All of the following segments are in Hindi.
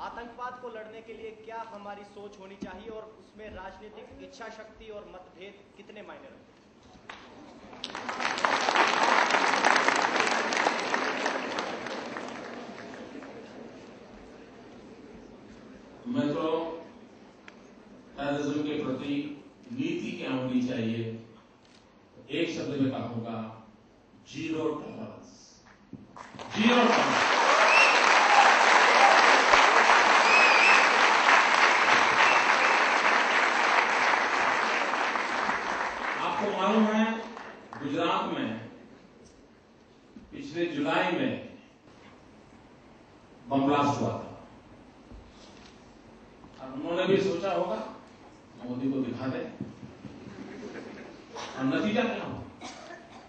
आतंकवाद को लड़ने के लिए क्या हमारी सोच होनी चाहिए और उसमें राजनीतिक इच्छा शक्ति और मतभेद कितने मायने रखते हैं? मैं तो टेररिज्म के प्रति नीति क्या होनी चाहिए, एक शब्द में कहूंगा, जीरो टॉलरेंस। Zero tolerance. आपको मालूम है, गुजरात में पिछले जुलाई में बम ब्लास्ट हुआ था। और उन्होंने भी सोचा होगा मोदी को दिखा दे, और नतीजा क्या हुआ?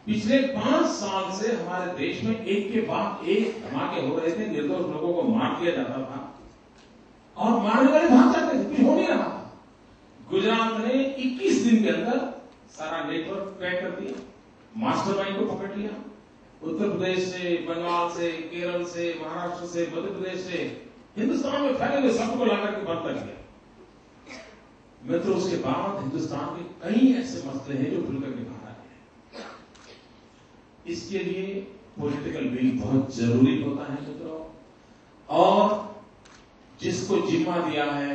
पिछले 5 साल से हमारे देश में एक के बाद एक धमाके हो रहे थे, निर्दोष लोगों को मार दिया जाता था और मारने वाले भाग जाते थे, कुछ हो नहीं रहा था। गुजरात ने 21 दिन के अंदर सारा नेटवर्क क्रैक कर दिया, मास्टरमाइंड को पकड़ लिया। उत्तर प्रदेश से, बंगाल से, केरल से, महाराष्ट्र से, मध्य प्रदेश से, हिंदुस्तान में फैले हुए सबको लाकर के बंद कर दिया। मित्रों, उसके बाद हिंदुस्तान के कई ऐसे मसले हैं जो खुलकर के बाहर आए हैं। इसके लिए पॉलिटिकल विल बहुत जरूरी होता है मित्रों, और जिसको जिम्मा दिया है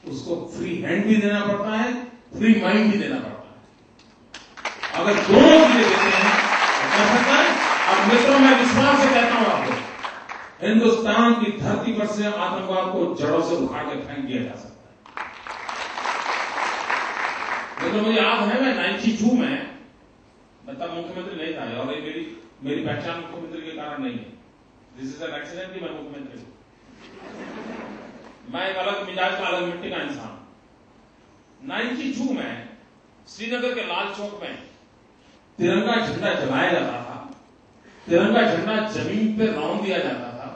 उसको फ्री हैंड भी देना पड़ता है, फ्री माइंड भी देना पड़ता है। अगर दोनों चीजें देते हैं तो कर सकता है। और मित्रों, मैं विश्वास से कहता हूं आपको, हिंदुस्तान की धरती पर से आतंकवाद को जड़ों से उखाड़ के फेंक दिया जा सकता है। तो मुझे याद है, मैं 92 में, मैं तब मुख्यमंत्री नहीं था, और ये मेरी पहचान मुख्यमंत्री के कारण नहीं है। दिस इज एन एक्सीडेंट कि मैं मुख्यमंत्री हूं। मैं एक अलग मिजाज का, अलग मिट्टी का इंसान। 92 में श्रीनगर के लाल चौक में तिरंगा झंडा जलाया जाता था, तिरंगा झंडा जमीन पर रौंद दिया जाता था,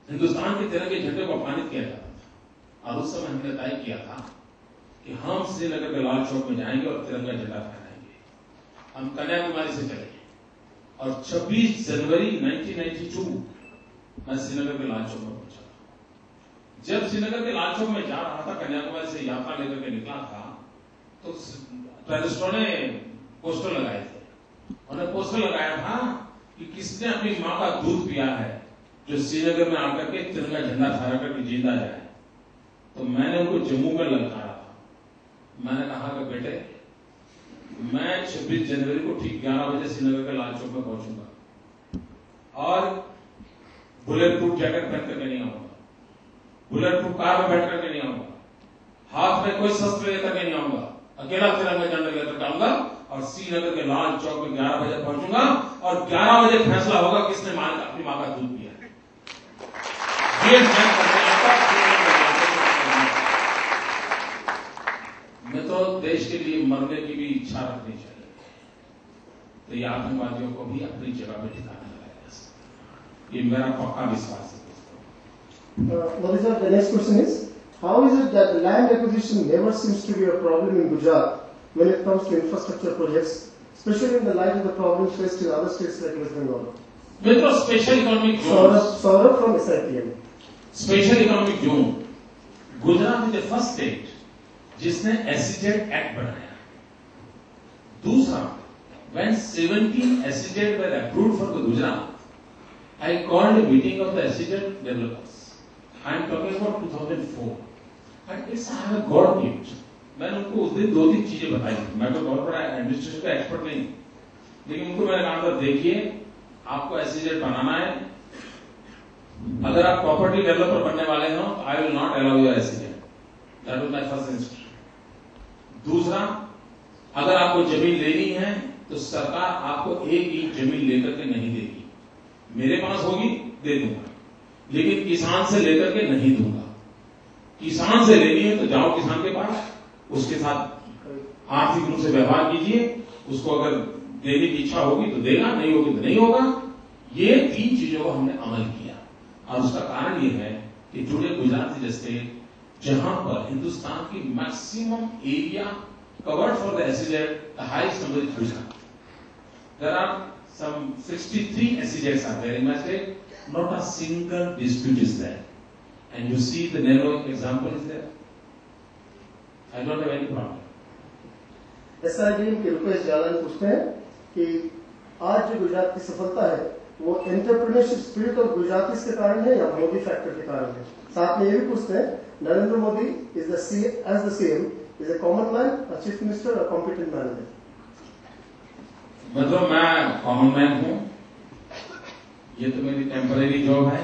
हिंदुस्तान के तिरंगे झंडे को अपमानित किया जाता था। और उस समय हमने तय किया था कि हम श्रीनगर के लाल चौक में जाएंगे और तिरंगा झंडा फहराएंगे। हम कन्याकुमारी से चले और 26 जनवरी 1992 मैं श्रीनगर के लाल चौक में पहुंचा था। जब श्रीनगर के लाल चौक में जा रहा था, कन्याकुमारी से यात्रा लेकर के निकला था, तो टेररिस्टों ने पोस्टर लगाए थे। उन्होंने पोस्टर लगाया था कि किसने अपनी मां का दूध पिया है जो श्रीनगर में आकर के तिरंगा झंडा फहरा करके जिंदा जाए। तो मैंने उनको जम्मू में ललकारा था। मैंने कहा कि बेटे, मैं 26 जनवरी को ठीक 11 बजे श्रीनगर के लाल चौक में पहुंचूंगा और बुलेट प्रूफ जैकेट पहन करके नहीं आऊंगा, बुलेट प्रूफ कार में बैठ करके नहीं आऊंगा, हाथ में कोई शस्त्र लेकर के नहीं आऊंगा, अकेला तिरंगा झंडा लेकर के आऊंगा और श्रीनगर के लाल चौक में 11 बजे पहुंचूंगा और 11 बजे फैसला होगा किसने अपनी मां का दूध पिया। मैं तो देश के लिए मरने की भी इच्छा रखनी चाहिए, तो ये आतंकवादियों को भी अपनी जगह पर ठिकाना लगाया जा सकता है। ये मेरा पक्का विश्वास है। The next question is, how is it that land acquisition never seems to be a problem in Gujarat when it comes to infrastructure projects, especially in the light of the problems faced in other states like West Bengal? मित्रों, special economic zone, Saurabh from SIPM. Special economic zone, Gujarat is the first state जिसने SEZ एक्ट बनाया। दूसरा, when 17 SEZ were approved for the Gujarat, I called a meeting of the SEZ developers. I am talking about 2004, and it's I have a God gift. मैंने उनको उस दिन 2-3 चीजें बताई थी। मैं तो बहुत बड़ा एडमिनिस्ट्रेशन का एक्सपर्ट नहीं, लेकिन उनको मैंने कहा था, देखिए आपको SEZ बनाना है, अगर आप प्रॉपर्टी डेवलपर बनने वाले हो तो I will not allow your SEZ। That was my first instruction. दूसरा, अगर आपको जमीन लेनी है तो सरकार आपको 1 इंच जमीन लेकर के नहीं देगी, मेरे पास होगी दे दूंगा, लेकिन किसान से लेकर के नहीं दूंगा। किसान से लेनी है तो जाओ किसान के पास, उसके साथ आर्थिक रूप से व्यवहार कीजिए, उसको अगर देने की इच्छा होगी तो देगा, नहीं होगी तो नहीं होगा। ये 3 चीजों को हमने अमल किया, और उसका कारण यह है कि today Gujarat is a state जहां पर हिंदुस्तान की maximum area covered for the SEZ, the highest number is Gujarat. There are some 63 SEZs are there in my state, not a single dispute is there. and you see the narrow example is there, I don't have any problem. SIDM के रुपेश जालन पूछते हैं कि आज जो गुजरात की सफलता है वो एंटरप्रेन्योरशिप स्पिरिट ऑफ गुजरातीज के कारण है या मोदी फैक्टर के कारण है। साथ में ये भी पूछते हैं Narendra Modi is the CM is a common man, a chief minister, a competent manager. मतलब मैं कॉमन मैन हूं, ये तो मेरी टेम्परेरी जॉब है।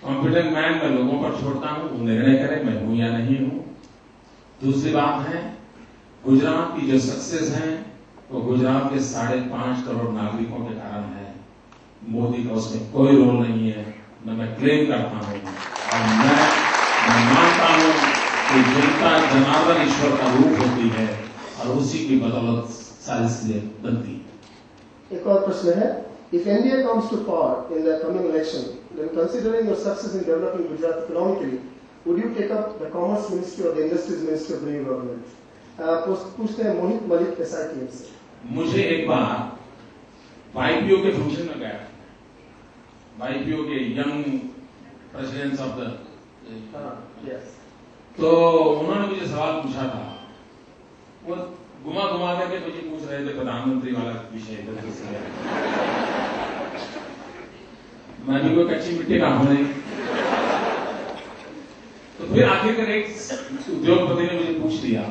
कॉम्पिटेंट मैन मैं लोगों पर छोड़ता हूं, वो निर्णय करें मैं हूं या नहीं हूं। दूसरी बात है, गुजरात की जो सक्सेस है वो गुजरात के 5.5 करोड़ नागरिकों के कारण है। मोदी का उसमें कोई रोल नहीं है, न मैं क्लेम करता हूं। और मैं मानता हूं कि जनता जनार्दन ईश्वर का रूप होती है और उसी की बदौलत सारी चीजें बनती है। एक और प्रश्न है, if India comes to power in the coming election, then considering your success in developing Gujarat economically, would you take up the Commerce Ministry or the Industries Ministry of the new government? पूछते हैं मोहित मलिक SITM से। मुझे एक बार YPO के फंक्शन में गया, YPO के यंग प्रेसिडेंट्स ऑफ द, तो उन्होंने मुझे सवाल पूछा था, वो घुमा घुमा करके मुझे पूछ रहे थे प्रधानमंत्री वाला विषय। मैं भी कोई कच्ची मिट्टी का हूं नहीं। तो फिर आखिरकार एक उद्योगपति ने मुझे पूछ लिया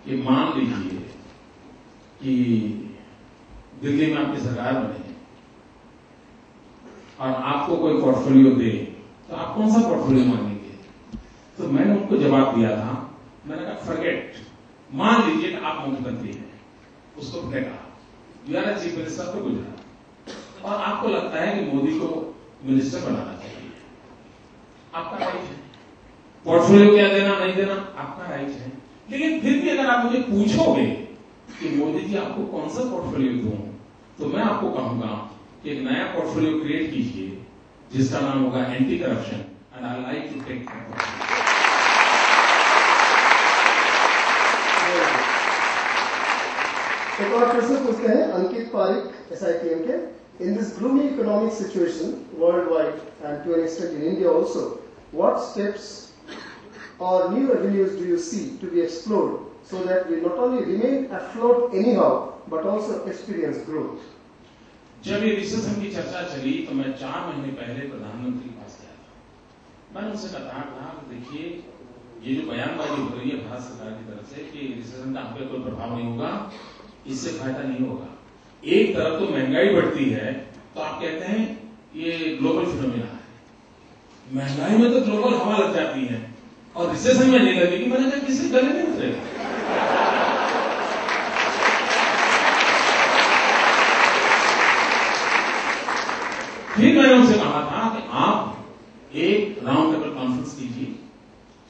कि मान लीजिए कि दिल्ली में आपकी सरकार बने और आपको कोई पोर्टफोलियो दे, तो आप कौन सा पोर्टफोलियो मांगेंगे? तो मैंने उनको जवाब दिया था, मैंने कहा फॉरगेट, मान लीजिए कि आप मुख्यमंत्री हैं, उसको कहा you are chief minister of Gujarat और आपको लगता है कि मोदी को मिनिस्टर बनाना चाहिए, आपका राइट है। पोर्टफोलियो क्या देना नहीं देना आपका राइट है। लेकिन फिर भी अगर आप मुझे पूछोगे कि मोदी जी आपको कौन सा पोर्टफोलियो दूं, तो मैं आपको कहूंगा कि एक नया पोर्टफोलियो क्रिएट कीजिए जिसका नाम होगा anti corruption, and I like to take that. एक और प्रश्न पूछते हैं अंकित पारिक SITM के, in this gloomy economic situation worldwide and to an extent in India also, what steps or new avenues do you see to be explored so that we not only remain afloat anyhow but also experience growth? जब ये रिसेशन की चर्चा चली तो मैं 4 महीने पहले प्रधानमंत्री के पास गया था। मैंने उनसे कहा देखिए ये जो बयानबाजी हो रही है भारत सरकार की तरफ से कि रिसेशन का हम पे कोई प्रभाव नहीं होगा, इससे फायदा नहीं होगा। एक तरफ तो महंगाई बढ़ती है तो आप कहते हैं ये ग्लोबल फिनोमेना है, महंगाई में तो ग्लोबल हवा लग जाती है और रिसेशन में नहीं लगेगी। मैंने कहा किसी गले नहीं उतरेगा। फिर मैंने उनसे कहा था कि आप एक राउंड टेबल कॉन्फ्रेंस कीजिए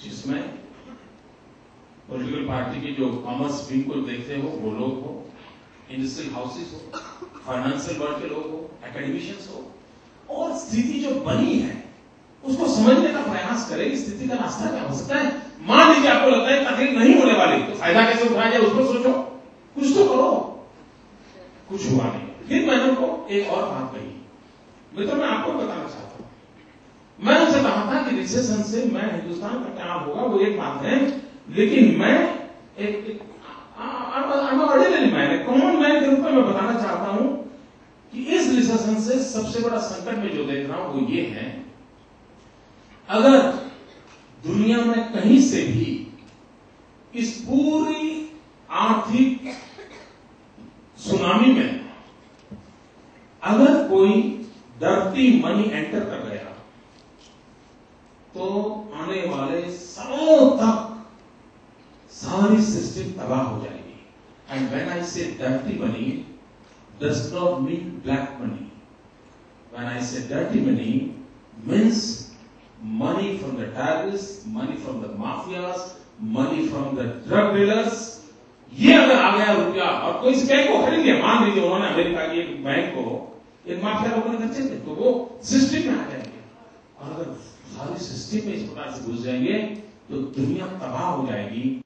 जिसमें पॉलिटिकल पार्टी की जो कॉमर्स विंग को देखते हो वो लोग हो, इंडस्ट्रियल हाउसेस हो, फाइनेंशियल वर्ल्ड के लोग हो, एकेडमिशियंस हो, और स्थिति जो बनी है उसको समझने का प्रयास करें। स्थिति का रास्ता क्या हो सकता है? मान लीजिए आपको लगता है तकलीफ नहीं होने वाली, तो फायदा कैसे उठाया जाए उसको सोचो, कुछ तो करो। कुछ हुआ नहीं। फिर मैंने उनको एक और बात कही, मित्रों मैं आपको बताना चाहता हूं, मैं उनसे कहा था कि रिसेशन से मैं हिंदुस्तान का क्या होगा वो एक बात है, लेकिन मैं एक ऑर्डिनरी मैन, कॉमन मैन के रूप में मैं बताना चाहता हूं कि इस रिसेशन से सबसे बड़ा संकट में जो देख रहा हूं वो ये है, अगर दुनिया में कहीं से भी इस पूरी आर्थिक सुनामी में अगर कोई डर्टी मनी एंटर कर गया तो आने वाले सालों तक सारी सिस्टम तबाह हो जाएगी। And when I say dirty money does not mean black money, when I say dirty money means money from the terrorists, money from the mafias, money from the drug dealers। ये अगर आ गया रुपया और कोई इस बैंक को खरीद लिया, मान लीजिए उन्होंने अमेरिका की एक बैंक को एक माफिया लोगों ने खरीदे थे, तो वो सिस्टम में आ जाएंगे, और अगर सारी सिस्टम में इस प्रकार से घुस जाएंगे तो दुनिया तबाह हो जाएगी।